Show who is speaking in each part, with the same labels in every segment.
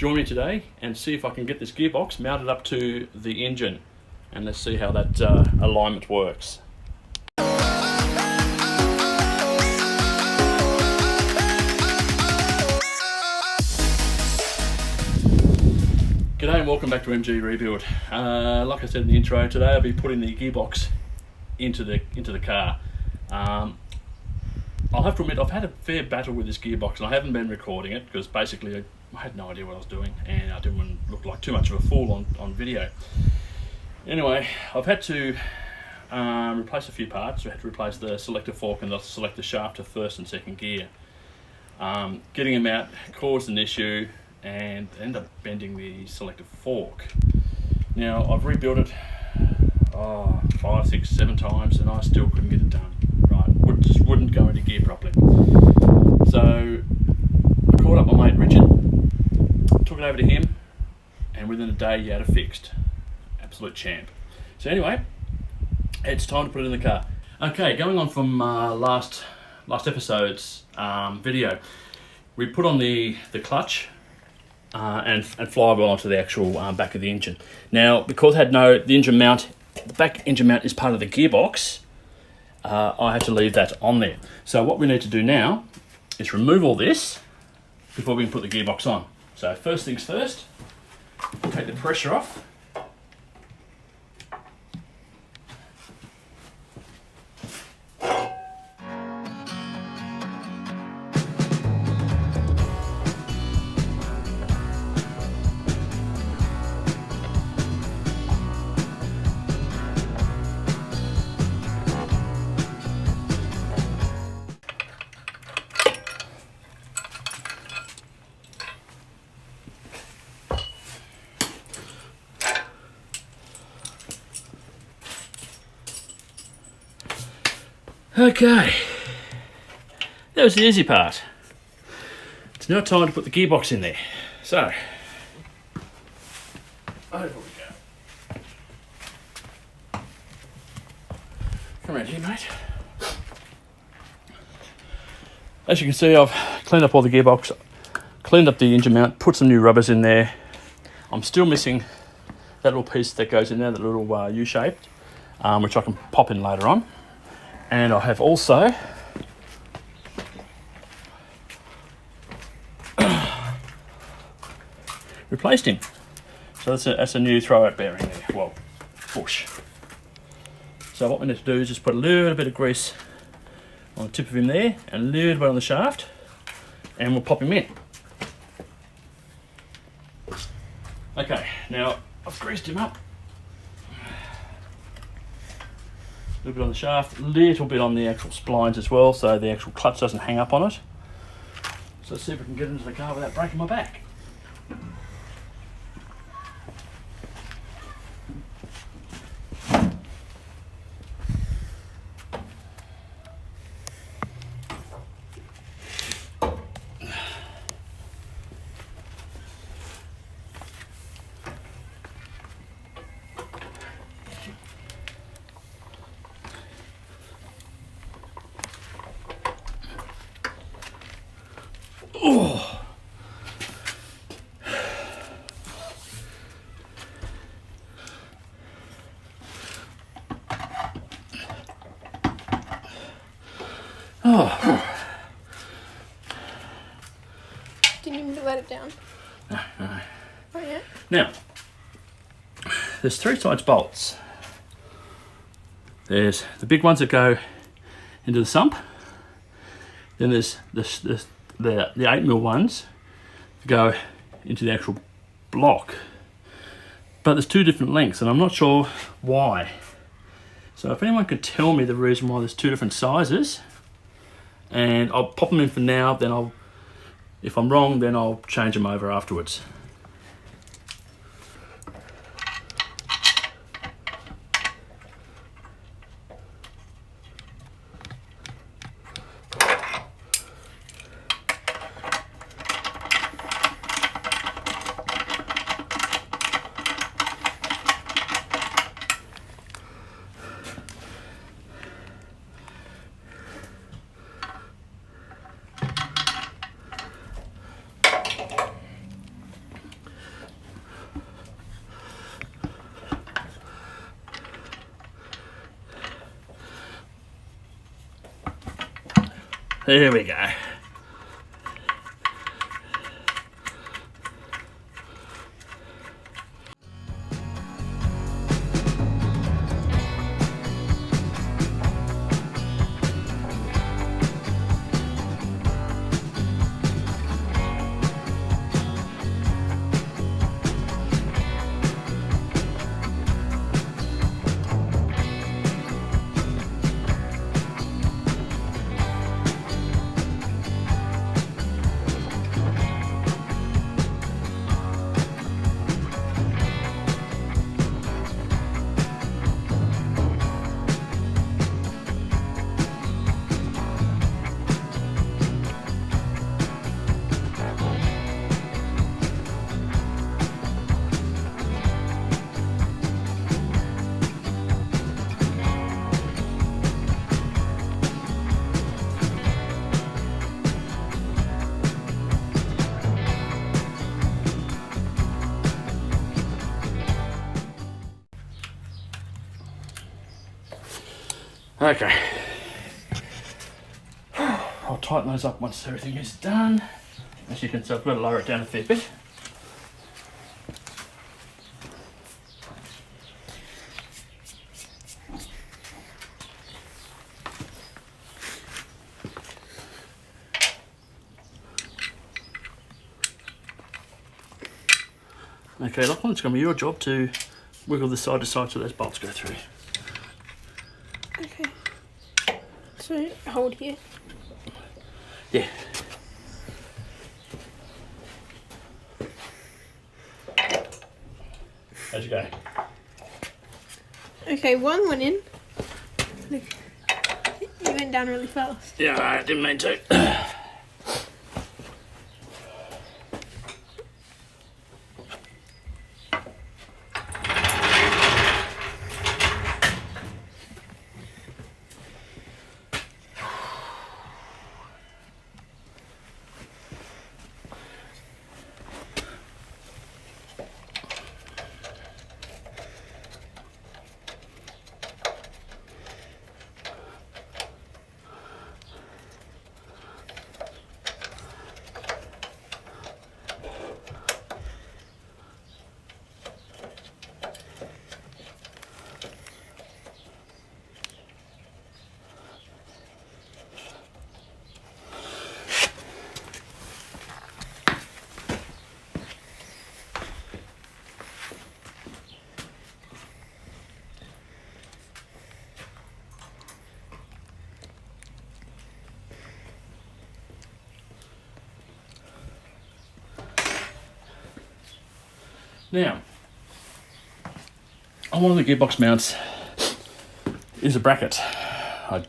Speaker 1: join me today and see if I can get this gearbox mounted up to the engine, and let's see how that alignment works. G'day and welcome back to MG Rebuild. Like I said in the intro, today I'll be putting the gearbox into the car. I'll have to admit I've had a fair battle with this gearbox and I haven't been recording it because basically I had no idea what I was doing and I didn't want to look like too much of a fool on video. Anyway, I've had to replace a few parts. I had to replace the selector fork and the selector shaft of first and second gear. Getting them out caused an issue and ended up bending the selector fork. Now I've rebuilt it 5, 6, 7 times and I still couldn't get it done right. Just wouldn't go into gear properly. So I called up my mate Richard, took it over to him, and within a day he had it fixed. Absolute champ. So anyway, it's time to put it in the car. Okay, going on from last episode's video, we put on the clutch and flywheel onto the actual back of the engine. Now, because I had the engine mount, the back engine mount is part of the gearbox, I had to leave that on there. So what we need to do now is remove all this before we can put the gearbox on. So first things first, take the pressure off. Okay, that was the easy part. It's now time to put the gearbox in there. So, over we go. Come around here, mate. As you can see, I've cleaned up all the gearbox, cleaned up the engine mount, put some new rubbers in there. I'm still missing that little piece that goes in there, that little U-shaped, which I can pop in later on. And I have also replaced him. So that's a new throwout bearing there. Well, push. So what we need to do is just put a little bit of grease on the tip of him there and a little bit on the shaft, and we'll pop him in. Okay, now I've greased him up. A little bit on the shaft, a little bit on the actual splines as well, so the actual clutch doesn't hang up on it. So let's see if we can get into the car without breaking my back. Oh. Oh.
Speaker 2: Didn't you need to let it down?
Speaker 1: No.
Speaker 2: Oh, yeah?
Speaker 1: Now, there's 3 sides bolts. There's the big ones that go into the sump. Then there's the 8mm ones that go into the actual block. But there's 2 different lengths and I'm not sure why. So if anyone could tell me the reason why there's 2 different sizes, and I'll pop them in for now, then if I'm wrong, then I'll change them over afterwards. There we go. Okay. I'll tighten those up once everything is done. As you can see, I've got to lower it down a fair bit. Okay, Lachlan, it's going to be your job to wiggle this side to side so those bolts go through.
Speaker 2: Okay. So hold here.
Speaker 1: Yeah. How'd you go?
Speaker 2: Okay, one went in. Look, you went down really fast.
Speaker 1: Yeah, I didn't mean to. Now, on one of the gearbox mounts is a bracket. I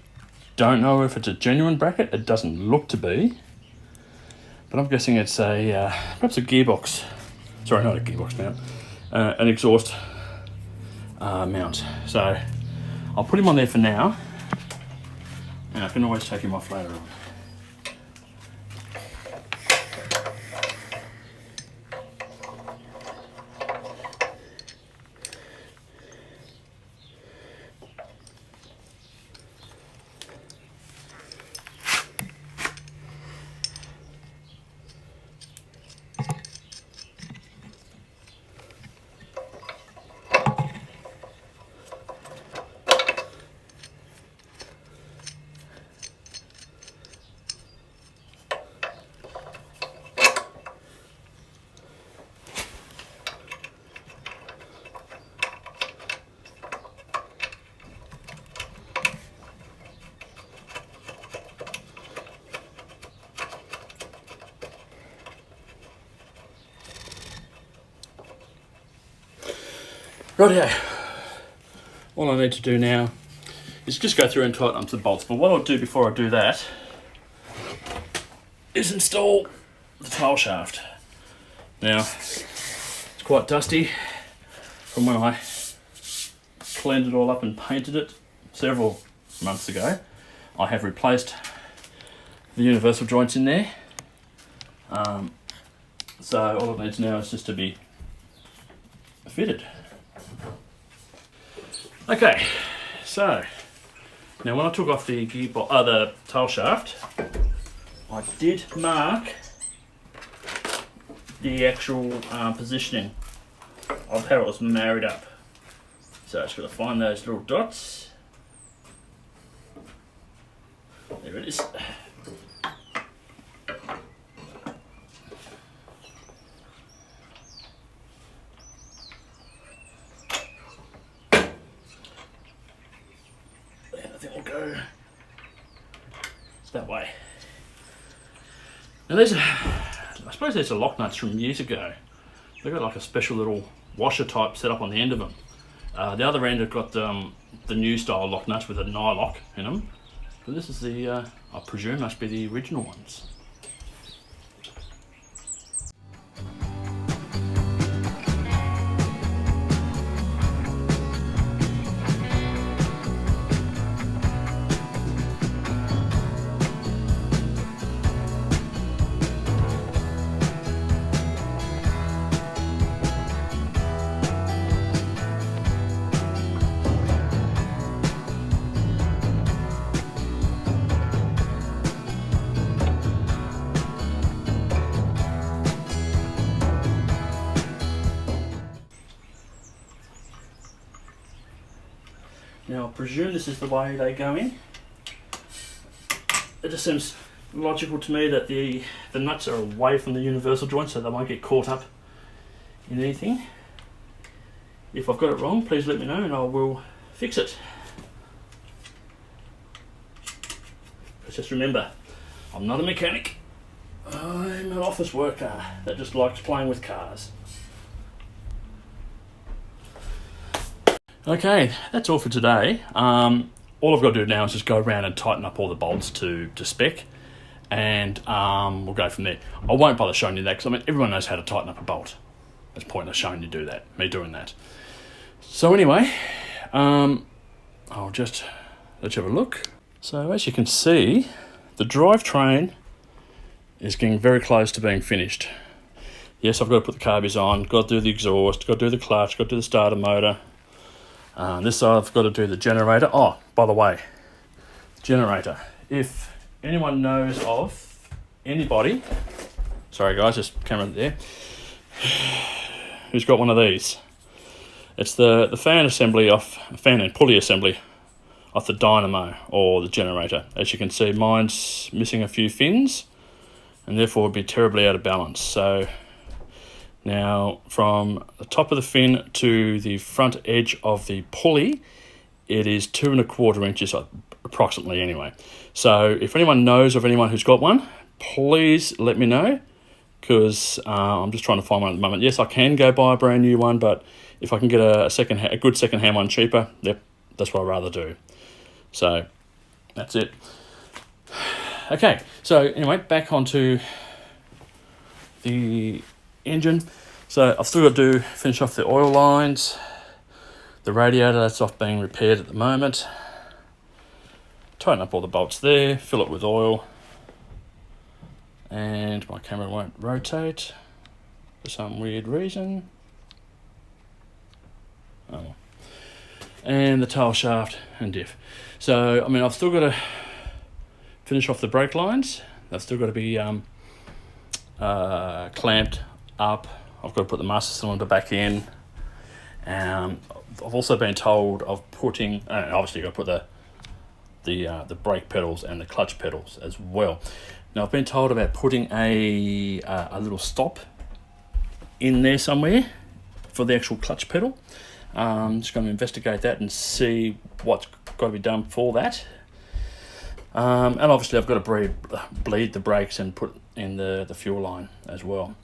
Speaker 1: don't know if it's a genuine bracket. It doesn't look to be, but I'm guessing it's a perhaps a gearbox. Sorry, not a gearbox mount, an exhaust mount. So I'll put him on there for now, and I can always take him off later on. Rightio, all I need to do now is just go through and tighten up the bolts, but what I'll do before I do that is install the tail shaft. Now, it's quite dusty from when I cleaned it all up and painted it several months ago. I have replaced the universal joints in there, so all it needs now is just to be fitted. Okay, so now when I took off the the tail shaft, I did mark the actual positioning of how it was married up. So I just got to find those little dots. There it is. And I think we'll go that way. Now these are, I suppose these are lock nuts from years ago. They've got like a special little washer type set up on the end of them. The other end have got the new style lock nuts with a nylock in them. But this is the, I presume must be the original ones. Now I presume this is the way they go in. It just seems logical to me that the nuts are away from the universal joint so they won't get caught up in anything. If I've got it wrong, please let me know and I will fix it. But just remember, I'm not a mechanic. I'm an office worker that just likes playing with cars. Okay, that's all for today. All I've got to do now is just go around and tighten up all the bolts to spec, and we'll go from there. I won't bother showing you that because I mean everyone knows how to tighten up a bolt. It's pointless showing you do that, me doing that. So anyway, I'll just let's have a look. So as you can see, the drivetrain is getting very close to being finished. Yes, I've got to put the carbies on, got to do the exhaust, got to do the clutch, got to do the starter motor. This side I've got to do the generator. Oh, by the way, generator. If anyone knows of anybody, sorry guys, just camera there, who's got one of these. It's the fan assembly off, fan and pulley assembly off the dynamo or the generator. As you can see, mine's missing a few fins and therefore would be terribly out of balance. So now, from the top of the fin to the front edge of the pulley, it is 2 1/4 inches approximately anyway. So if anyone knows of anyone who's got one, please let me know because I'm just trying to find one at the moment. Yes, I can go buy a brand new one, but if I can get a good second-hand one cheaper, yep, that's what I'd rather do. So that's it. Okay, so anyway, back onto the engine. So I've still got to finish off the oil lines, the radiator, that's off being repaired at the moment, tighten up all the bolts there, fill it with oil, and my camera won't rotate for some weird reason. Oh. And the tail shaft and diff. So I mean I've still got to finish off the brake lines, they've still got to be clamped up. I've got to put the master cylinder back in. I've also been told of putting, obviously you've got to put the brake pedals and the clutch pedals as well. Now I've been told about putting a little stop in there somewhere for the actual clutch pedal. I'm just going to investigate that and see what's got to be done for that. And obviously I've got to bleed the brakes and put in the fuel line as well.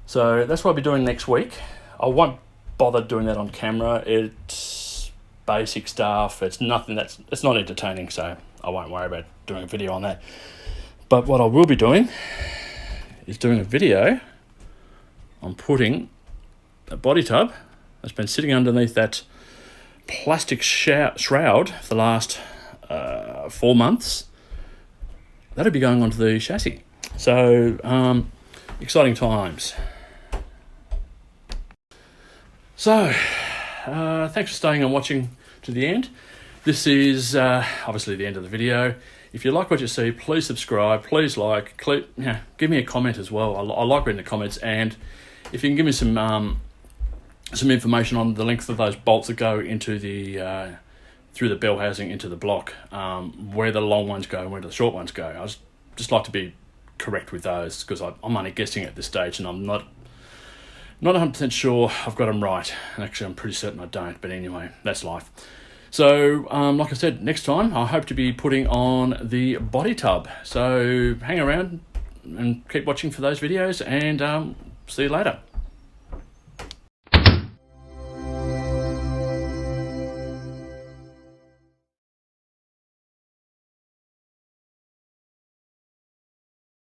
Speaker 1: So that's what I'll be doing next week. I won't bother doing that on camera. It's basic stuff. It's nothing it's not entertaining, so I won't worry about doing a video on that. But what I will be doing is doing a video on putting a body tub that's been sitting underneath that plastic shroud for the last 4 months. That'll be going onto the chassis. So exciting times. So thanks for staying and watching to the end. This is obviously the end of the video. If you like what you see, please subscribe, please like, give me a comment as well. I like reading the comments, and if you can give me some information on the length of those bolts that go into the through the bell housing into the block, where the long ones go and where the short ones go. I just like to be correct with those, because I'm only guessing at this stage, and I'm not 100% sure I've got them right. Actually, I'm pretty certain I don't, but anyway, that's life. So, like I said, next time I hope to be putting on the body tub. So hang around and keep watching for those videos, and see you later.